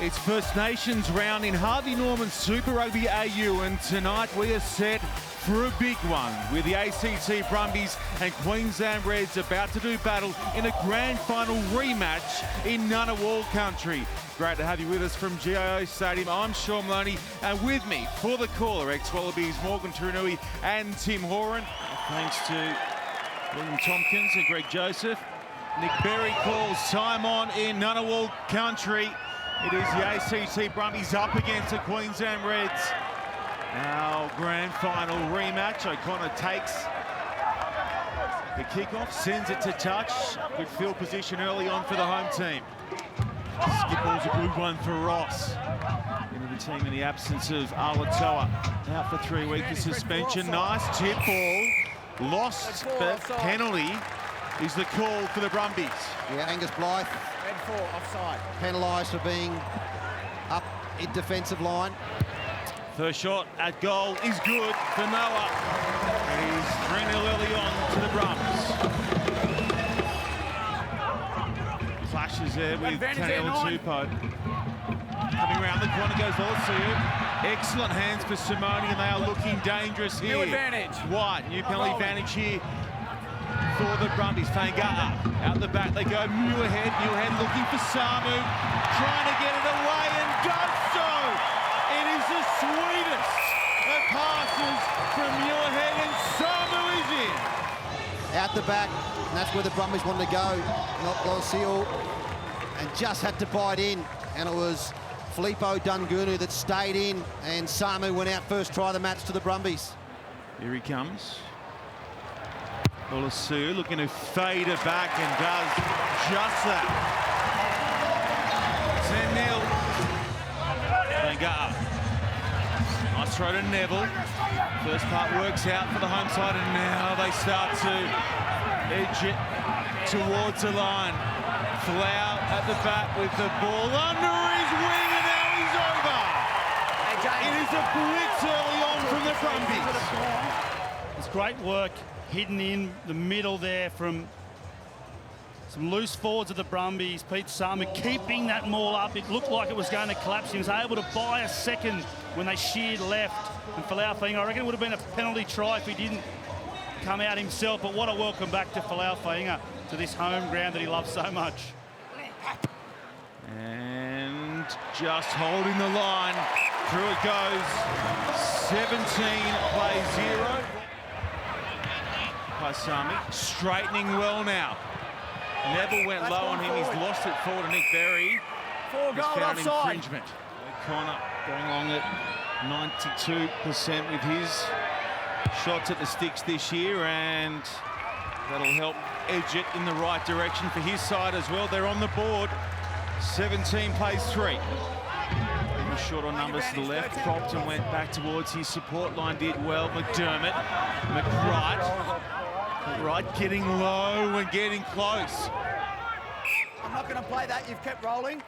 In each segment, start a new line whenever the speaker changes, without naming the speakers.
It's First Nations round in Harvey Norman's Super Rugby AU, and tonight we are set for a big one with the ACT Brumbies and Queensland Reds about to do battle in a grand final rematch in Ngunnawal country. Great to have you with us from GIO Stadium. I'm Sean Maloney, and with me for the caller, ex-Wallabies Morgan Turinui and Tim Horan. Thanks to William Tompkins and Greg Joseph. Nick Berry calls time on in Ngunnawal country. It is the ACT Brumbies up against the Queensland Reds. Our grand final rematch. O'Connor takes the kickoff, sends it to touch. Good field position early on for the home team. Skip ball's a good one for Ross. Into the team in the absence of Aotearoa. Out for 3 weeks of suspension. Nice tip ball. Lost, but penalty is the call for the Brumbies.
Yeah, Angus Blythe.
Red 4, offside.
Penalised for being up in defensive line.
First shot at goal is good for Noah. He's 3-0 early on to the Brums. Clashes there with Tanel Tupou. Coming around the corner goes Lawsu. Excellent hands for Simone, and they are looking dangerous here.
New advantage.
White, new penalty advantage here for the Brumbies. Fanga'a out the back they go. Muirhead looking for Samu, trying to get it away and does so. It is the sweetest of passes from Muirhead, and Samu is in.
Out the back, and that's where the Brumbies wanted to go. Not Losio, and just had to bite in, and it was Filippo Dungunu that stayed in, and Samu went out first try of the match to the Brumbies.
Here he comes. Olasu looking to fade it back and does just that. 10-0. Fanga'a. Nice throw to Neville. First part works out for the home side, and now they start to edge it towards the line. Flau at the back with the ball under his wing, and now he's over. It is a blitz early on from the Brumbies.
It's great work hidden in the middle there from some loose forwards of the Brumbies. Pete Samu keeping that maul up. It looked like it was going to collapse. He was able to buy a second when they sheared left. And Folau Fainga, I reckon it would have been a penalty try if he didn't come out himself. But what a welcome back to Folau Fainga, to this home ground that he loves so much.
And just holding the line. Through it goes. 17-0. Paisami straightening well now. Neville went low on him. He's lost it forward to Nick Berry. He's found infringement. O'Connor going along at 92% with his shots at the sticks this year, and that'll help edge it in the right direction for his side as well. They're on the board. 17 plays 3. Short on numbers to the left. Prompton went back towards his support line, did well. McDermott, McWright getting low and getting close.
I'm not going to play that. You've kept rolling.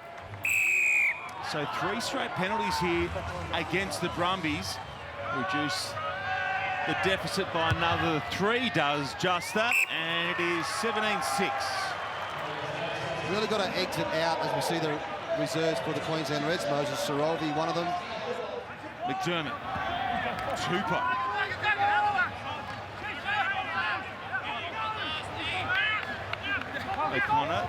So 3 straight penalties here against the Brumbies. Reduce the deficit by another 3, does just that, and it is 17-6.
Really got to exit out as we see the reserves for the Queensland Reds. Moses Sorovi, one of them.
McDermott, Tupou. O'Connor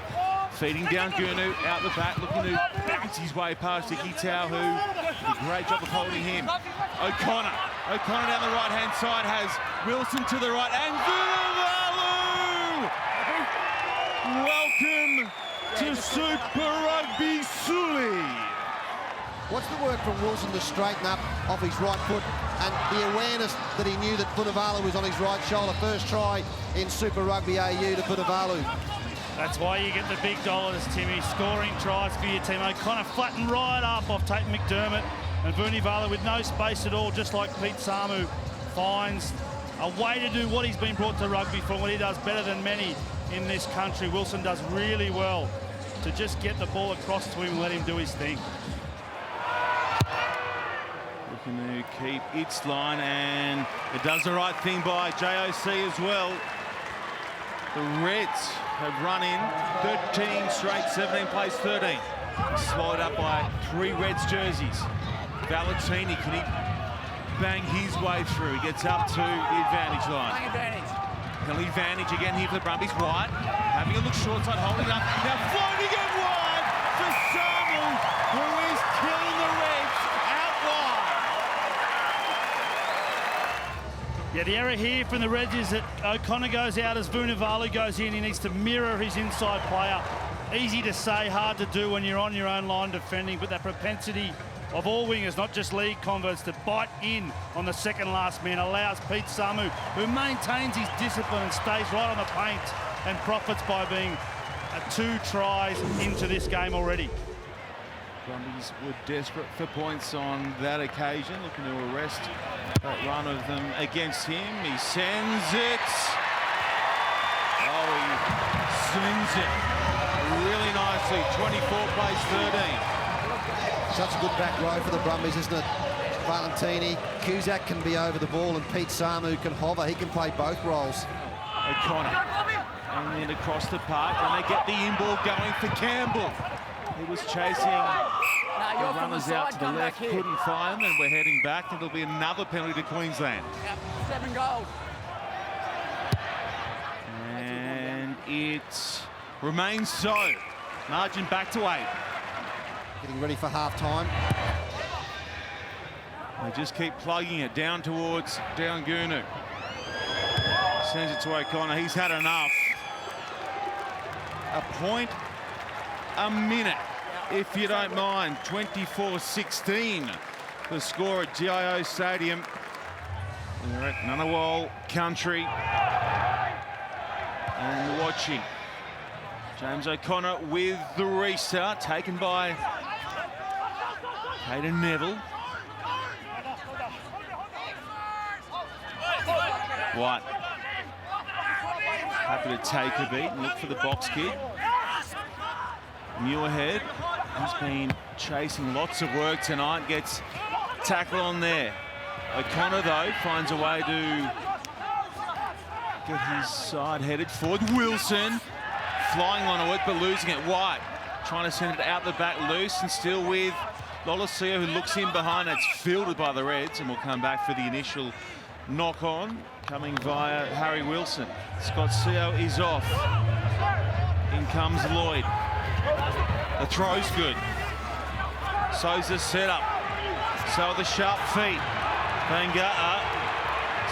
feeding down Gurnu out the back, looking to bounce his way past Ikitau, who did a great job of holding him. O'Connor down the right-hand side has Wilson to the right, and Vunivalu! Welcome to Super Rugby Suli.
What's the work from Wilson to straighten up off his right foot, and the awareness that he knew that Vunivalu was on his right shoulder. First try in Super Rugby AU to Vunivalu.
That's why you get the big dollars, Timmy. Scoring tries for your team. O'Connor flattened right up off Tate McDermott, and Vunivalu with no space at all, just like Pete Samu, finds a way to do what he's been brought to rugby for, what he does better than many in this country. Wilson does really well to just get the ball across to him and let him do his thing.
Looking to keep its line, and it does the right thing by JOC as well. The Reds have run in 13 straight, 17 plays 13. Slowed up by 3 Reds jerseys. Valentini, can he bang his way through? He gets up to the advantage line.
Playing advantage.
Penalty advantage again here for the Brumbies. White having a look short side, holding up. Now floating it wide for Samu, who is killing the Reds out wide.
Yeah, the error here from the Reds is that O'Connor goes out as Vunivalu goes in. He needs to mirror his inside player. Easy to say, hard to do when you're on your own line defending, but that propensity of all wingers, not just league converts, to bite in on the second last man allows Pete Samu, who maintains his discipline and stays right on the paint and profits by being 2 tries into this game already.
Brumbies were desperate for points on that occasion, looking to arrest that run of them against him. He sends it. Oh, he slings it really nicely. 24 plays 13.
Such a good back row for the Brumbies, isn't it? Valentini, Cusack can be over the ball, and Pete Samu can hover. He can play both roles.
O'Connor and then across the park, and they get the in-ball going for Campbell. He was chasing the runners out to the left, couldn't find them, and we're heading back, and there'll be another penalty to Queensland.
Yep, 7 goals.
And it remains so. Margin back to 8.
Getting ready for half-time.
They just keep plugging it down towards Daungunu. Sends it to O'Connor. He's had enough. A point a minute, if you don't mind. 24-16, the score at GIO Stadium. We're at Ngunnawal country. And watching. James O'Connor with the restart, taken by Hayden Neville. White happy to take a beat and look for the box kid. Muirhead, who's been chasing lots of work tonight, gets tackle on there. O'Connor, though, finds a way to get his side headed forward. Wilson flying onto it, but losing it. White trying to send it out the back loose, and still with Lolosio, who looks in behind. It's fielded by the Reds, and we'll come back for the initial knock-on, coming via Harry Wilson. Scott Seo is off. In comes Lloyd. The throw's good. So's the setup. So the sharp feet. Bangaa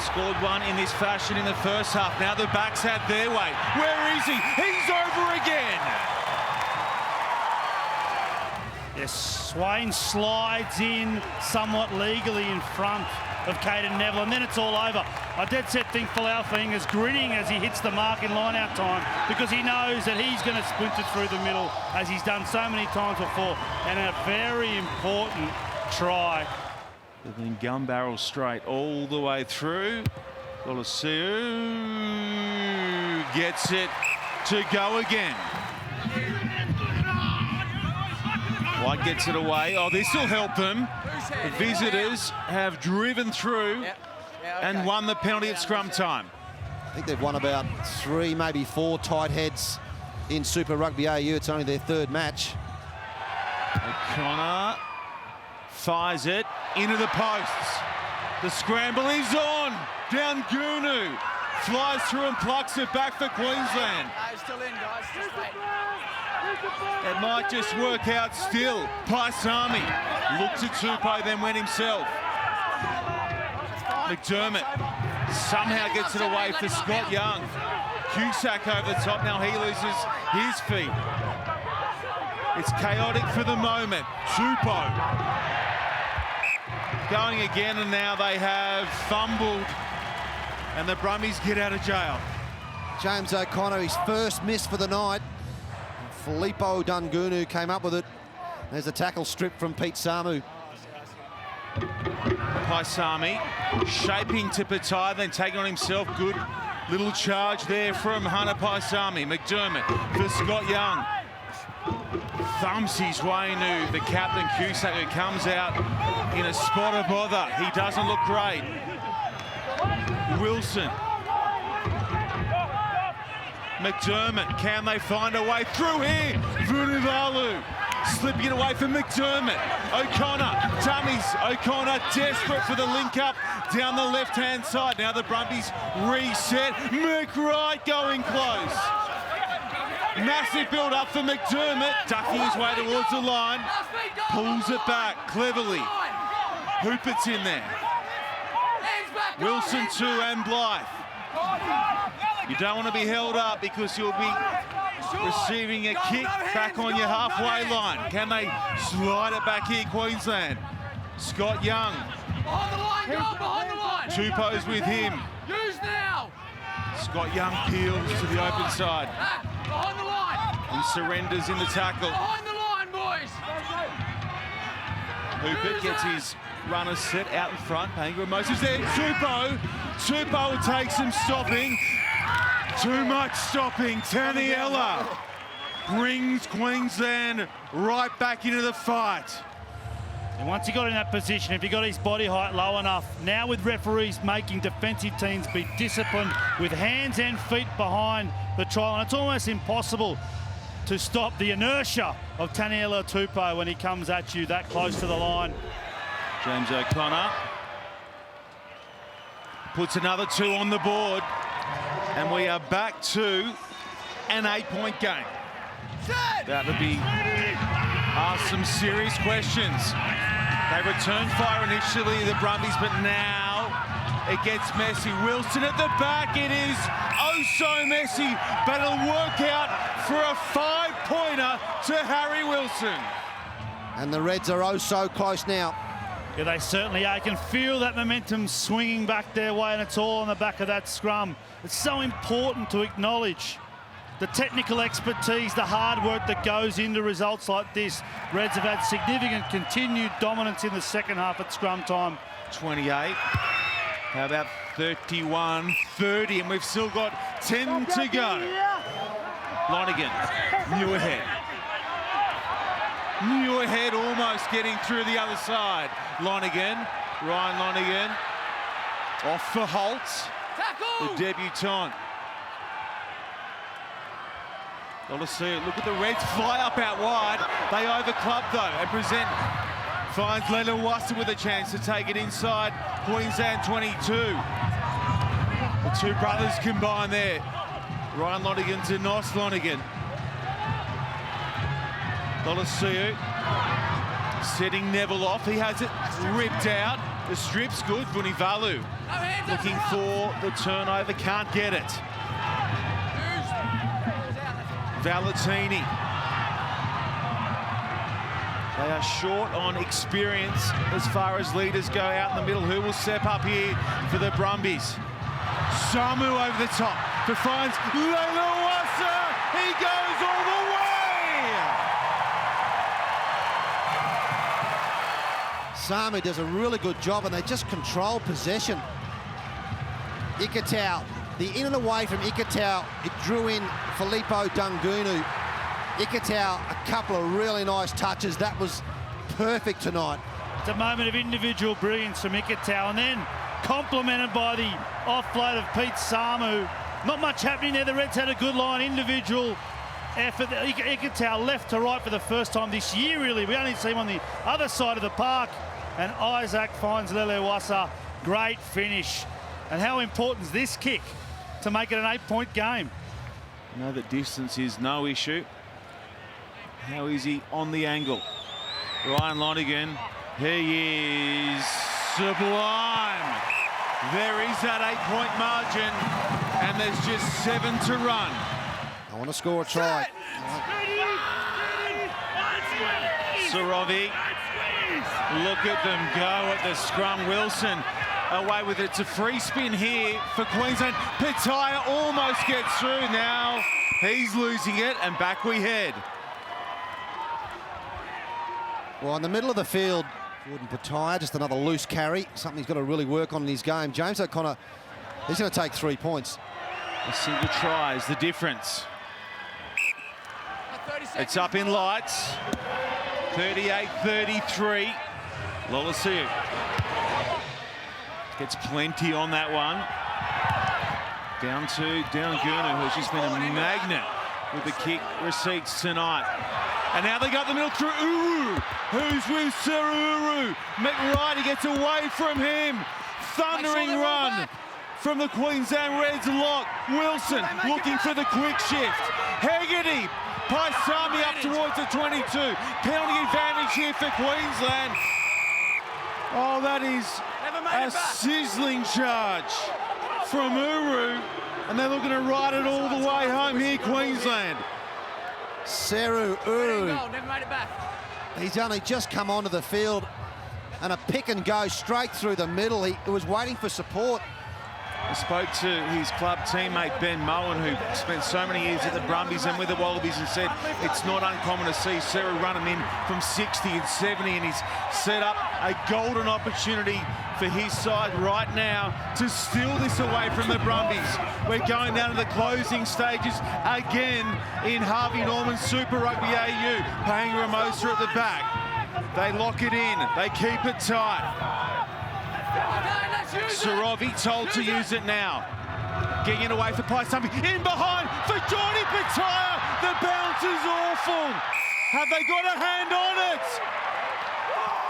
scored one in this fashion in the first half. Now the backs had their way. Where is he? He's over again.
Yes, Swain slides in somewhat legally in front of Caden Neville, and then it's all over. I dead set think Falafing is grinning as he hits the mark in line-out time, because he knows that he's going to sprint it through the middle, as he's done so many times before, and a very important try.
They've been gun barrel straight all the way through. Lolosio gets it to go again. White gets it away. Oh, this will help them. The visitors have driven through and won the penalty at scrum time.
I think they've won about 3, maybe 4 tight heads in Super Rugby AU. It's only their 3rd match.
O'Connor fires it into the posts. The scramble is on. Daungunu flies through and plucks it back for Queensland.
Still in, guys. Just wait.
It might just work out still. Paisami looked at Tupou, then went himself. McDermott somehow gets it away for Scott Young. Cusack over the top. Now he loses his feet. It's chaotic for the moment. Tupou going again, and now they have fumbled, and the Brumbies get out of jail.
James O'Connor, his first miss for the night. Filippo Daungunu came up with it. There's a tackle strip from Pete Samu.
Paisami shaping to Patai, then taking on himself. Good little charge there from Hunter Paisami. McDermott for Scott Young. Thumps his way into the captain, Cusack, who comes out in a spot of bother. He doesn't look great. Wilson. McDermott, can they find a way through here? Vunivalu Slipping it away from McDermott. O'Connor, dummies. O'Connor desperate for the link up down the left-hand side. Now the Brumbies reset. McWright going close. Massive build up for McDermott, ducking his way towards the line. Pulls it back cleverly. Hoopert's in there. Wilson too, and Blythe. You don't want to be held up because you'll be receiving a kick back on your halfway line. Can they slide it back here, Queensland? Scott Young.
Behind the line, go behind the line.
Tupou's with him.
Use now.
Scott Young peels to the open side.
Behind the line.
He surrenders in the tackle.
Behind the line, boys.
Hooper gets his runner set out in front. Pangra Moses there. Tupou will take some stopping. Too much stopping. Taniela brings Queensland right back into the fight.
And once he got in that position, if he got his body height low enough, now with referees making defensive teams be disciplined with hands and feet behind the try line, it's almost impossible to stop the inertia of Taniela Tupou when he comes at you that close to the line.
James O'Connor puts another 2 on the board, and we are back to an 8-point game. That would be asked some serious questions. They returned fire initially, the Brumbies, but now it gets messy. Wilson at the back, it is oh so messy, but it'll work out for a 5-pointer to Harry Wilson.
And the Reds are oh so close now.
Yeah, they certainly are. You can feel that momentum swinging back their way, and it's all on the back of that scrum. It's so important to acknowledge the technical expertise, the hard work that goes into results like this. Reds have had significant continued dominance in the second half at scrum time.
28. How about 31-30, and we've still got 10 to go. Lonigan, Muirhead almost getting through the other side. Ryan Lonigan, off for Holtz, the debutant. Look at the Reds fly up out wide. They overclub though and present. Finds Leonard Wasser with a chance to take it inside Queensland 22. The two brothers combine there. Ryan Lonigan to Nos Lonigan. Lolosiu setting Neville off. He has it ripped out. The strip's good. Vunivalu looking for the turnover. Can't get it. Valentini. They are short on experience as far as leaders go out in the middle. Who will step up here for the Brumbies? Samu over the top for finds Leilawasa. He goes all the way.
Samu does a really good job, and they just control possession. Ikitau, the in and away from Ikitau, it drew in Filippo Dungunu. Ikitau, a couple of really nice touches. That was perfect tonight.
It's a moment of individual brilliance from Ikitau, and then complemented by the offload of Pete Samu. Not much happening there. The Reds had a good line, individual effort. Ikitau left to right for the first time this year, really. We only see him on the other side of the park. And Isaac finds Lelewasa. Great finish. And how important is this kick to make it an 8-point game?
I know that distance is no issue. How is he on the angle? Ryan Lonigan, he is sublime. There is that 8-point margin, and there's just 7 to run.
I want to score a try.
Sorovi, look at them go at the scrum. Wilson away with it. It's a free spin here for Queensland. Petaya almost gets through. Now he's losing it, and back we head.
Well, in the middle of the field, Jordan Petaya, just another loose carry. Something he's got to really work on in his game. James O'Connor, he's going to take 3 points.
A single try is the difference. It's up in lights. 38-33. Lolosiu gets plenty on that one. Down to Dungunu, who's just been a magnet with the kick receipts tonight. And now they got the middle through Uru, who's with Saruru. McRighty gets away from him. Thundering run from the Queensland Reds lock. Wilson looking for the quick shift. Hegarty, Paisami up towards the 22. Penalty advantage here for Queensland. Oh, that is a sizzling charge from Uru. And they're looking to ride it all the way home here, Queensland.
Seru Uru.
Never made it back.
He's only just come onto the field, and a pick and go straight through the middle. He was waiting for support.
I spoke to his club teammate Ben Moen, who spent so many years at the Brumbies and with the Wallabies, and said it's not uncommon to see Seru run him in from 60 and 70, and he's set up a golden opportunity for his side right now to steal this away from the Brumbies. We're going down to the closing stages again in Harvey Norman's Super Rugby AU. Paying Ramosa at the back. They lock it in. They keep it tight. Sorovi told to use it now. Getting it away for Paisami. In behind for Jordy Pataya. The bounce is awful. Have they got a hand on it?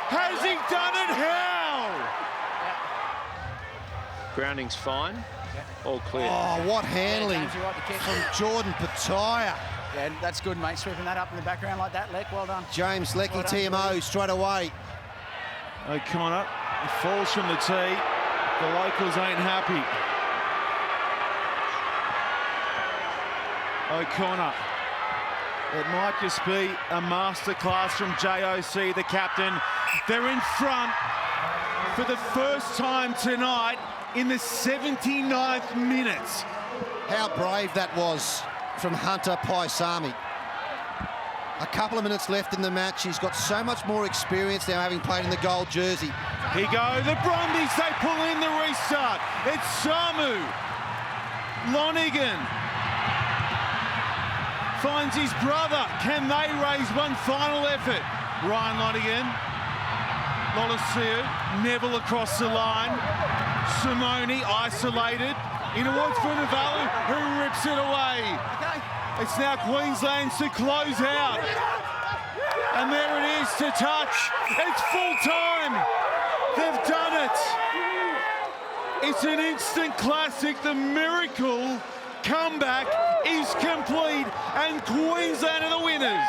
Has he done it? How?
Grounding's fine. All clear.
Oh, what handling from Jordan Pataya.
Yeah, that's good, mate. Sweeping that up in the background like that, Leck. Well done.
James Leckie,
Well done.
TMO, straight away.
O'Connor falls from the tee. The locals ain't happy. O'Connor. It might just be a masterclass from JOC, the captain. They're in front for the first time tonight in the 79th minute.
How brave that was from Hunter Paisami. A couple of minutes left in the match. He's got so much more experience now, having played in the gold jersey.
Here go the Brumbies. They pull in the restart. It's Samu. Lonigan finds his brother. Can they raise one final effort? Ryan Lonigan. Lolosiu. Neville across the line. Simone isolated. In towards Funavalu, who rips it away. It's now Queensland's to close out. And there it is to touch. It's full time. They've done it. It's an instant classic. The miracle comeback is complete, and Queensland are the winners.